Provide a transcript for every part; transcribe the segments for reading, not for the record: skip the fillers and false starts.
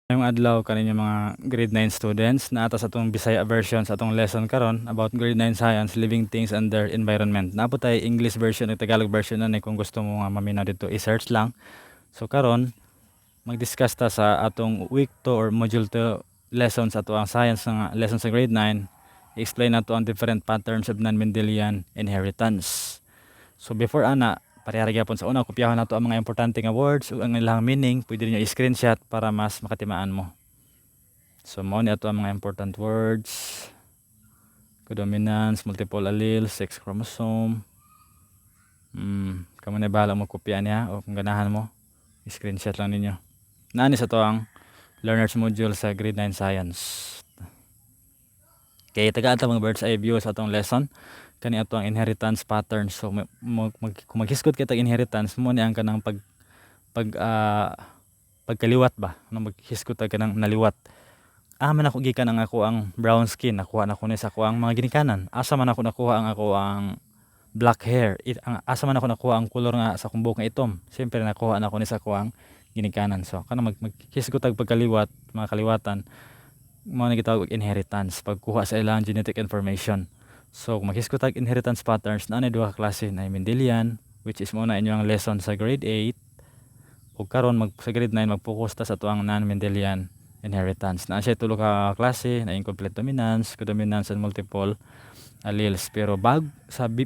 Ngayong adlaw kaninyo mga grade 9 students na atas atong Bisaya version sa atong lesson karon about grade 9 science, living things and their environment. Napo tay English version ug Tagalog version na ni kung gusto mo nga maminaw dito i-search lang. So karon mag-discuss ta sa atong week 2 or module 2 lesson sa ato ang science nga lesson sa grade 9. I-explain nato ang different patterns of non-Mendelian inheritance. So before ana parehara gyapon sa una, kopyahan nato ang mga importante nga words ug ang ilang meaning. Pwede niyo i-screenshot para mas makatimaan mo. So mao ni ato ang mga important words: codominance, multiple alleles, sex chromosome. Kamo na bahala mo kopya niya o kung ganahan mo, i-screenshot lang ninyo. Naani sa to ang learners module sa grade 9 science. Kay tagaan ta mga bird's eye view sa atong lesson. Kani ato ang inheritance pattern. So kung maghisgot kita inheritance mo ni ang kanang pagkaliwat ba, no, maghisgot ta kanang naliwat. Man ako gikan ang ako ang brown skin, nakuha na ko ni sa ako ang mga ginikanan. Asa man ako nakuha ang ako ang black hair, asa man ako nakuha ang color nga sa akong buhok nga itom, siyempre nakuha na ko ni sa ako ang ginikanan. So kanang maghisgot tag pagkaliwat, mga kaliwatan, mao ni gitawag og inheritance, pagkuha sa ilang genetic information. So kung maghisgot tag inheritance patterns, na duha ka klase na Mendelian, which is muna inyong lesson sa grade 8, ug karon sa grade 9 mag-focus ta sa tuang non-Mendelian inheritance. Na siya tulo ka klase na incomplete dominance, codominance and multiple alleles. Pero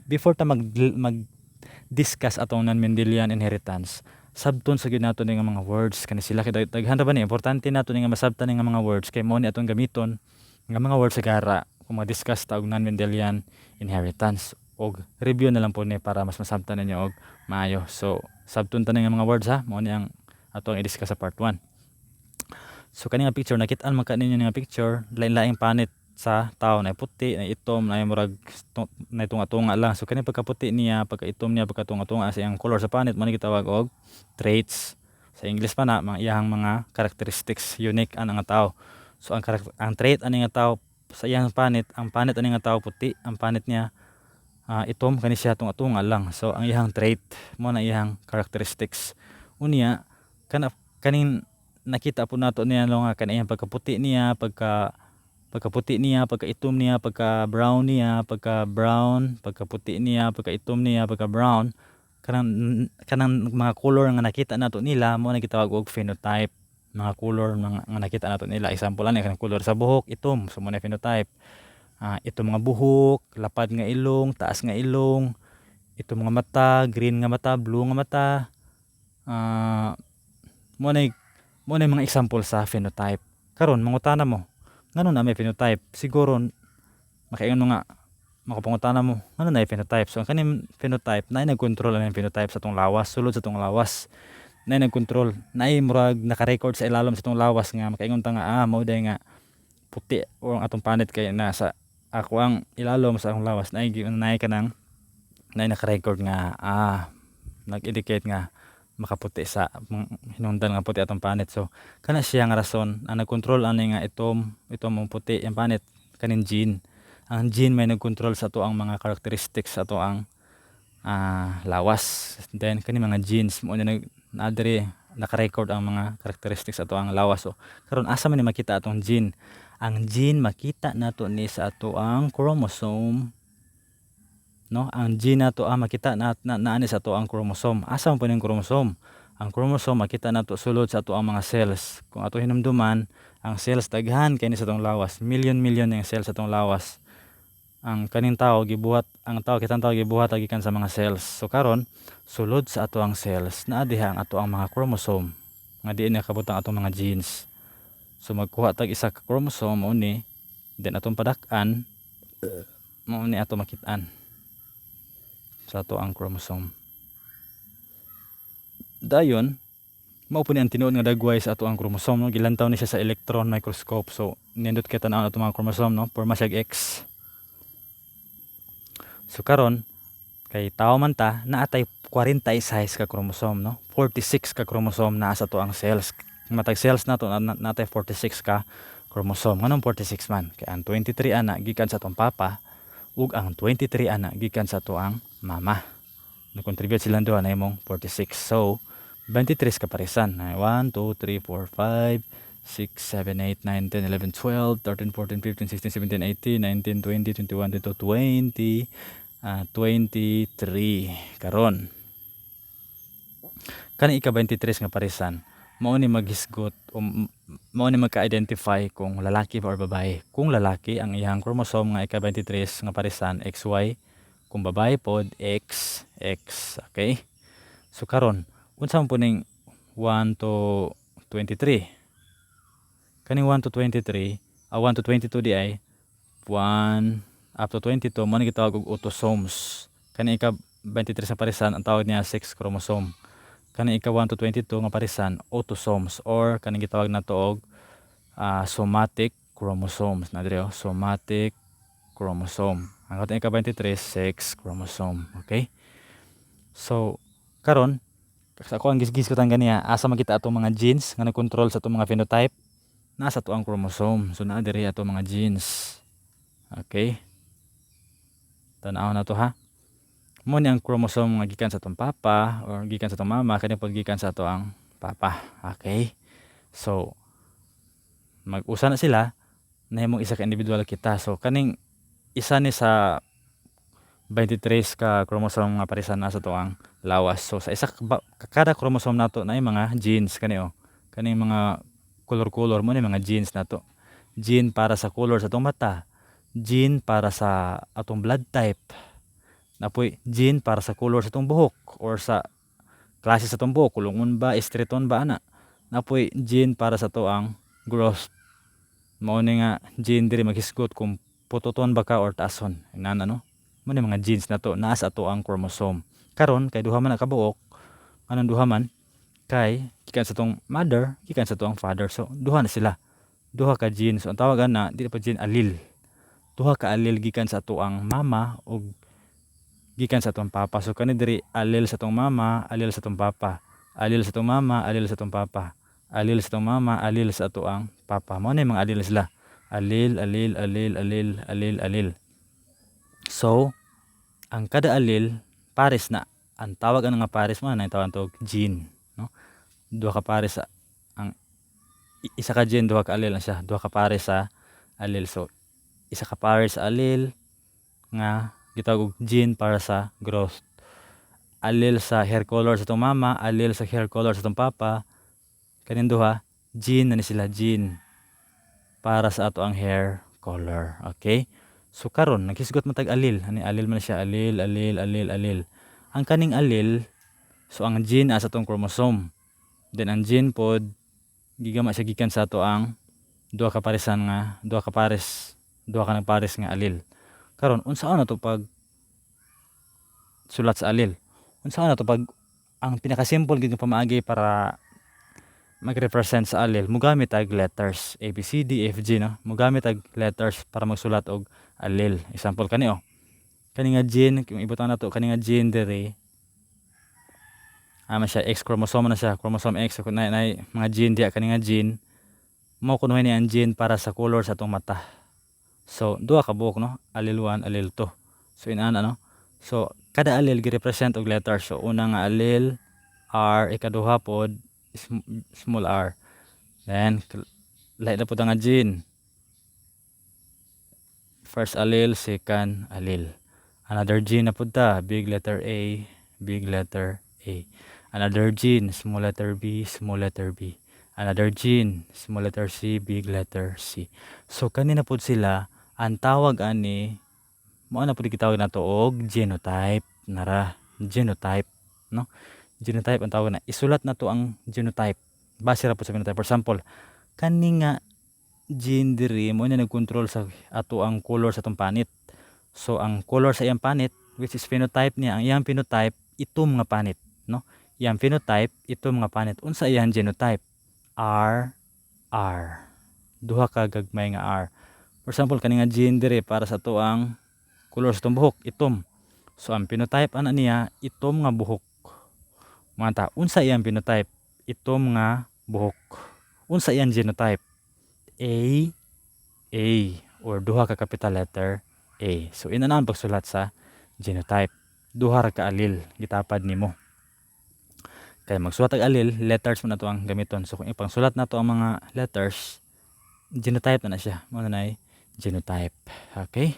before ta mag-discuss atong non-Mendelian inheritance, sabton sa gyud nato ning mga words kani sila kay daghan ra ba ni importante nato ning masabtan ning mga words kay mao ni atong gamiton nga mga words sa gara kung ma-discuss ta og non-Mendelian inheritance. Og review na lang po ni para mas masabtan ninyo og maayo. So sabton ta ning mga words ha, mao ni ang atong i-discuss sa part 1. So kani nga picture nakit-an man kaninyo nga picture, lain-laing panit sa tao, na puti, na itom, na murag na tunga-tunga lang. So kani pagkaputi niya, pagkaitom niya, pagkatunga-tunga sa iyang color sa panit mo ni gitawag og traits. Sa English pa na mga iyang mga characteristics, unique ang nga tao. So ang trait ani nga tao sa iyang panit, ang panit ani nga tao puti, ang panit niya itom, kani siya tunga-tunga lang. So ang iyang trait mo na iyang characteristics. Unya kaning nakita po nato niya nga kaniyang pagkaputi niya, pagkaputi niya, pagkaitom niya, pagka-brown niya, pagka-brown, pagkaputi niya, pagkaitom niya, pagka-brown, kanang mga color nga nakita nato nila mo na gitawag og phenotype. Mga color nga nakita nato nila, example ani kanang color sa buhok itom, so mo na phenotype. Ito mga buhok, lapad nga ilong, taas nga ilong, ito mga mata, green nga mata, blue nga mata. Mo na mga example sa phenotype. Karon mangutana mo, ngano na may phenotype? Siguro makaingon mo nga, makapangutana mo, ngano na may phenotype? So ang kaning phenotype na nagkontrol ang phenotype sa tong lawas, sulod sa tong lawas. Na nagkontrol, na murag naka-record sa ilalom sa tong lawas nga makaingon ta nga mao day nga puti o ang atong panit kay nasa ako ang ilalom sa akong lawas na kanang na naka-record nga nag-indicate nga makaputi sa hinungdan nga puti atong panit. So kana siya nga rason ang nagkontrol ani nga itom ang puti ang panit kanin gene. Ang gene may nagkontrol sa to ang mga characteristics sa to ang lawas. Then kani mga genes mo na diri naka-record ang mga characteristics sa to ang lawas. So karon asa man ni makita atong gene? Ang gene makita nato ni sa ato ang chromosome, no? Ang gene nato makita naani sa ato ang chromosome. Asa man po ning chromosome? Ang chromosome makita nato sulod sa ato ang mga cells. Kung ato hinumduman, ang cells daghan kay ni sa atong lawas, million ng cells sa atong lawas. Ang kaning tao gibuhat, ang tao kitang tao gibuhat gikan sa mga cells. So karon sulod sa ato ang cells naa diha ang ato ang mga chromosome nga diin nakabutang atong mga genes. So magkuha tag isa ka chromosome mo ni, then atong padak-an mo ni ato makit-an sa ato ang chromosome. Dayon mao po ni ang tinuod nga dagway sa ato ang chromosome, no? Gilantaw ni siya sa electron microscope. So nindot kita na ato mga chromosome, no? Porma siya X. So karon kay tao man ta naatay 46 ka chromosome, no? 46 ka chromosome naa sa to ang cells. Matag cells nato natay 46 ka chromosome. Nganong 46 man? Kay ang 23 ana gikan sa atong papa ug ang 23 ana gikan sa to ang mama. Nag-contribute silang duha na imong 46. So 23 ka parisan. 1 2 3 4 5 6, 7, 8, 9, 10, 11, 12, 13, 14, 15, 16, 17, 18, 19, 20, 21, 22, 20, 23 karon. Kani ika-23 nga parisan, mao ni maghisgot o mao ni magka-identify kung lalaki ba or babae. Kung lalaki ang iyang chromosome nga ika-23 nga parisan XY, kung babae pod XX, okay? So karon, unsa man po ning 1 to 23? Kaning 1 to 23, 1 to 22 di ay 1 up to 22 mo ni gitawag og autosomes. Kani ika-23 nga parisan ang tawag niya sex chromosome. Kani ika 1 to 22 nga parisan autosomes or kaning gitawag nato og somatic chromosomes na dire somatic chromosome. Ang katong ika 23 sex chromosome, okay? So karon sa ako ang gisgis ko tang ganiya asa makita atong mga genes nga nagkontrol sa atong mga phenotype nasa to ang chromosome. So naa diri atong mga genes. Okay? Tan-aw na to ha. Mo ni ang chromosome nga gikan sa atong papa or gikan sa atong mama kani pod gikan sa ato ang papa. Okay? So mag-usa na sila nahimong isa ka individual kita. So kaning isa ni sa 23 ka chromosome nga parisan na sa to ang lawas. So sa isa kada chromosome nato na mga genes kani kaning mga color mo ni mga genes nato. Gene para sa color sa atong mata, gene para sa atong blood type, napoy gene para sa color sa atong buhok or sa klase sa atong buhok, kulungon ba, straighton ba ana. Napoy gene para sa to ang growth. Mao ni nga gene diri maghisgot kung putoton ba ka or taason. Inana no. Mo ni mga genes nato naa sa ato ang chromosome. Karon kay duha man na kabuok, anong duha man kay gikan sa tong mother, gikan sa to ang father. So duha na sila. Duha ka genes. So ang tawagan na dili pa gene allele. Duha ka allele gikan sa ato ang mama o gikan sa atong papa. So kani diri allele sa atong mama, allele sa atong papa. Allele sa atong mama, allele sa atong papa. Allele sa atong mama, allele sa ato ang papa. Mao ni mga allele sila. Allele, allele, allele, allele, allele, allele. So ang kada allele pares na. Ang tawag nga pares mo na tawag tog gene, no? Duha ka pares sa ang isa ka gene, duha ka allele na siya. Duha ka pares sa allele. So isa ka pares sa allele nga gitawag og gene para sa growth. Allele sa hair color sa atong mama, allele sa hair color sa atong papa. Kanin duha gene na ni sila, gene para sa ato ang hair color. Okay? So karon naghisgot man tag allele, ani allele man siya, allele, allele, allele, allele. Ang kaning allele, so ang gene asa atong chromosome. Then ang gene pod gigama siya gikan sa ato ang duha ka nagpares nga allele. Karon unsaon na to pag sulat sa allele? Unsaon na to pag ang pinaka-simple gid nga pamaagi para mag-represent sa allele, mogamit tag letters A, B, C, D, F, G, no? Mogamit tag letters para magsulat og allele. Example kani kani nga gene, kung ibutan nato kani nga gene diri siya X chromosome na siya, chromosome X. So kung na mga gene diya kani nga gene mao kunuhay ni ang gene para sa color sa atong mata. So duha ka buok, no? Allele 1, allele 2. So inana, no? So kada allele gi-represent og letters. So una nga allele R, ikaduha pod small r. Then lahi na pod nga gene. First allele, second allele. Another gene na pod ta, big letter A, big letter A. Another gene, small letter B, small letter B. Another gene, small letter C, big letter C. So kanina pod sila ang tawag ani mao na pud gitawag nato og genotype. Nara, genotype, no? Genotype ang tawag na. Isulat nato ang genotype base ra pud sa phenotype. For example, kani nga gene diri mo na nagkontrol sa ato ang color sa atong panit. So ang color sa iyang panit, which is phenotype niya, ang iyang phenotype itom nga panit, no? Iyang phenotype itom nga panit. Unsa iyang genotype? R. Duha ka gagmay nga R. For example, kani nga gene diri para sa ato ang color sa atong buhok, itom. So ang phenotype ana niya itom nga buhok. Mata, unsa iyang phenotype? Itom nga buhok. Unsa iyang genotype? A or duha ka capital letter A. So ina na ang pagsulat sa genotype. Duha ra ka allele gitapad nimo. Kay magsulat og allele, letters man nato ang gamiton. So kung ipangsulat nato ang mga letters, genotype na siya. Mao na ay genotype. Okay?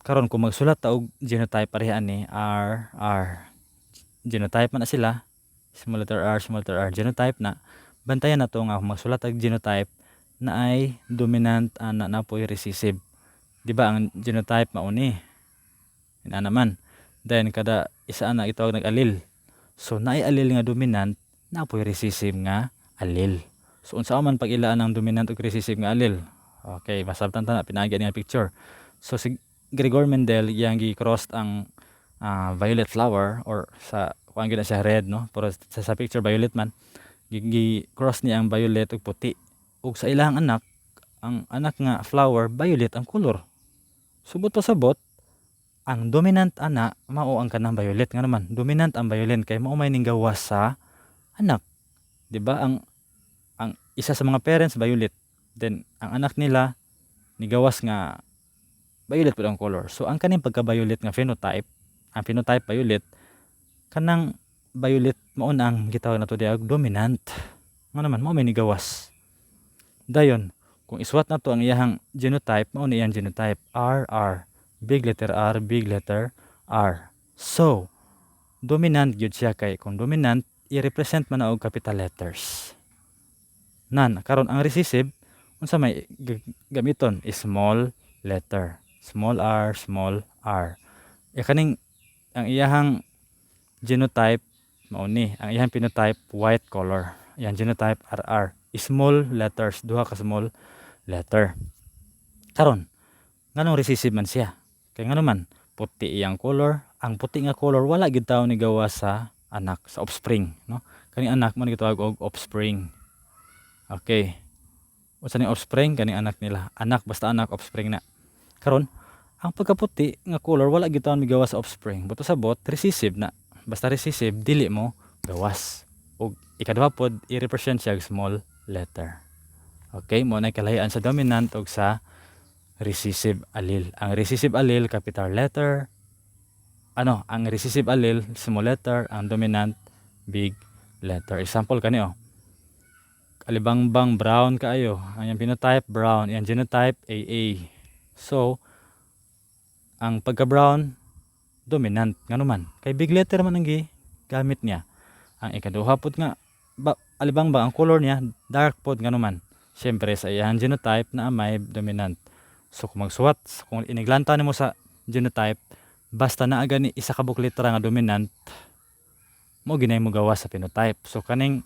Karon kung magsulat ta og genotype pareha ni R. Genotype man na sila. Small letter R, genotype na. Bantayan nato nga kung magsulat og genotype na ay dominant ana na po'y recessive. Di ba ang genotype mao ni? Ina naman. Then kada isa na itawag nag-allele. So naay allele nga dominant, na po'y recessive nga allele. So unsa man pag ilaan ang dominant ug recessive nga allele? Okay, masabtan ta na pinaagi nga picture. So si Gregor Mendel yang gi-cross ang violet flower or sa kuan gyud na siya red, no? Pero sa picture violet man gi-cross niya ang violet ug puti. Ug sa ilang anak, ang anak nga flower violet ang color. Subot pa sabot ang dominant ana mao ang kanang violet nga naman. Dominant ang violet kay mao may ning gawas sa anak. Di ba ang isa sa mga parents violet, then ang anak nila ni gawas nga violet pud ang color. So ang kaning pagka-violet nga phenotype, ang phenotype violet, kanang violet mao na ang gitawag nato diag dominant. Nga naman mao may ni gawas. Dayon, kung isuwat nato ang iyang genotype, mao ni iyang genotype RR. Big letter R, big letter R. So, dominant gyud siya kay kung dominant i-represent man na og capital letters. Nan, karon ang recessive unsa may gamiton is small letter. Small r. Kaning ang iyang genotype mao ni, ang iyang phenotype white color. Iyang genotype RR. Small letters, duha ka small letter. Karon, nganong recessive man siya? Kay ngano man puti iyang color, ang puti nga color wala gid tawo ni gawas sa anak, sa offspring, no? Kaning anak man gitawag og offspring. Okay. Unsa ni offspring? Kaning anak nila. Anak basta anak, offspring na. Karon, ang pagkaputi nga color wala gid tawo ni gawas sa offspring. Buto sabot recessive na. Basta recessive dili mo gawas. Ug ikaduha pod i-represent siya og small letter. Okay, mo na kalahian sa dominant ug sa recessive allele. Ang recessive allele capital letter. Ang recessive allele small letter, ang dominant big letter. Example kani Alibangbang brown kaayo. Ang iyang phenotype brown, iyang genotype AA. So, ang pagka-brown dominant ngano man. Kay big letter man ang gamit niya. Ang ikaduha pod nga alibangbang ang color niya dark pod ngano man. Syempre sa iyang genotype na may dominant. So kung magsuwat, kung iniglanta nimo sa genotype, basta naa gani isa ka buk letra nga dominant, mo ginay mo gawas sa phenotype. So kaning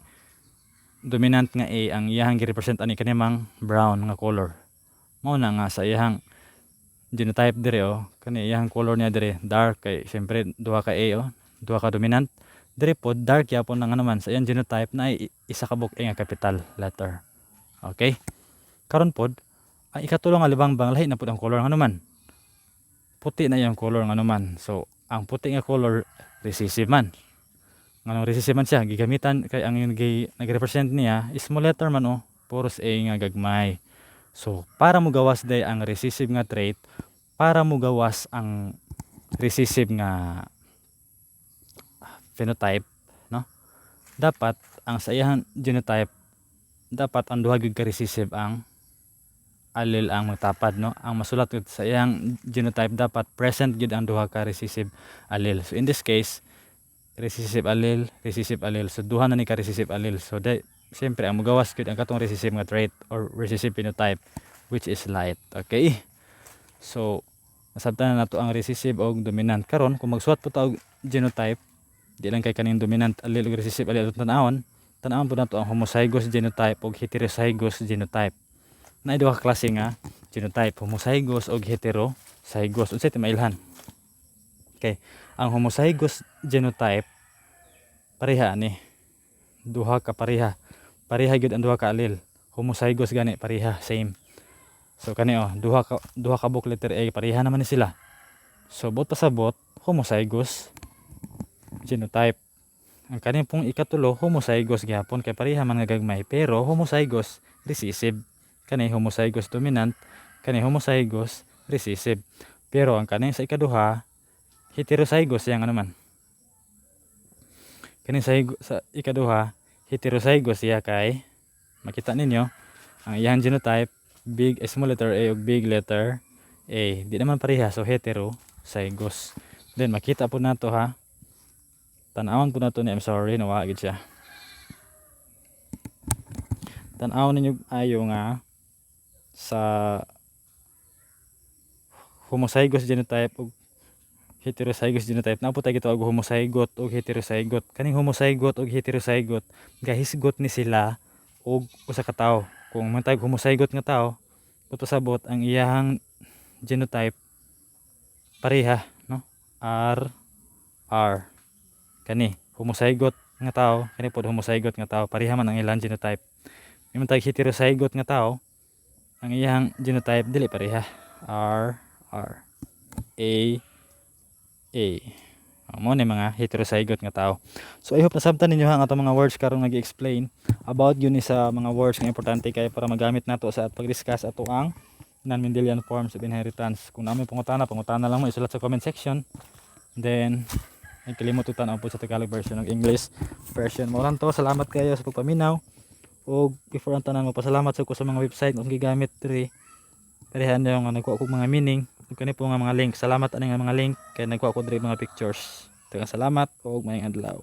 dominant nga A ang iyang gi-represent ani kanimang brown nga color. Mao na nga sa iyang genotype dire kani iyang color niya dire dark kay syempre duha ka A duha ka dominant. Dire pod dark yapon nga naman sa iyang genotype na isa ka buk nga capital letter. Okay? Karon pod ang ikatulong nga libangbang lahi na pud ang color nga naman. Puti na yung color nga naman. So, ang puti nga color recessive man. Nganong recessive man siya gigamitan kay ang nag-represent niya small letter man puros A nga gagmay. So, para mo gawas day ang recessive nga trait, para mo gawas ang recessive nga phenotype, no? Dapat ang sa iyang genotype dapat ang duha gyud ka recessive ang allele ang magtapad, no? Ang masulat sa iyang genotype dapat present gyud ang duha ka recessive allele. So in this case recessive allele. So duha na ni ka recessive allele. So siyempre ang mugawas gyud ang katong recessive nga trait or recessive phenotype which is light. Okay? So nasabtan na nato ang recessive og dominant. Karon kung magsuwat po ta og genotype, di lang kay kaning dominant allele ug recessive allele tanawon po nato ang homozygous genotype ug heterozygous genotype. Na duha ka klase nga genotype, homozygous ug heterozygous. Unsay timailhan? Okay, ang homozygous genotype pareha ni duha ka pareha gyud ang duha ka allele. Homozygous gani pareha same. So kani duha ka buk letter A pareha naman ni sila. So bot pasabot homozygous genotype. Ang kaning pong ikatulo homozygous gyapon kay pareha man nga gagmay pero homozygous recessive. Kani homozygous dominant, kani homozygous recessive. Pero ang kaning sa ikaduha heterozygous yang naman. Kani sa ikaduha heterozygous siya kay makita ninyo ang iyang genotype big small letter A ug big letter A di naman pareha, so heterozygous. Then makita po nato ha, tan-awon po nato ni, I'm sorry nawa gid siya, tan-awon ninyo ayo nga sa homozygous genotype ug heterozygous genotype na po tayo gitawag homozygote ug heterozygote. Kaning homozygote ug heterozygote gahisgot ni sila og usa ka tawo. Kung man tayong homozygote nga tawo, pasabot ang iyang genotype pareha, no? R kani homozygote nga tawo, kani pod homozygote nga tawo, pareha man ang ilang genotype. May man tayong heterozygote nga tawo, ang iyang genotype dili pareha, R A. Mo ni mga heterozygote nga tao. So I hope nasabtan ninyo ang atong mga words karon nag-explain about yun sa mga words nga importante kay para magamit nato sa pag-discuss ato ang non-Mendelian forms of inheritance. Kung namin pangutana lang mo isulat sa comment section. Then nagkalimot utan po sa Tagalog version ng English version. Mo to, salamat kayo sa pagpaminaw. Og before ang tanan mo pasalamat sa ko sa mga website kung gigamit diri. Parehan nyo nga nagkuha ko mga meaning. Kani po nga mga link. Salamat ani nga mga link kay nagkuha ko diri mga pictures. Salamat og maayong adlaw.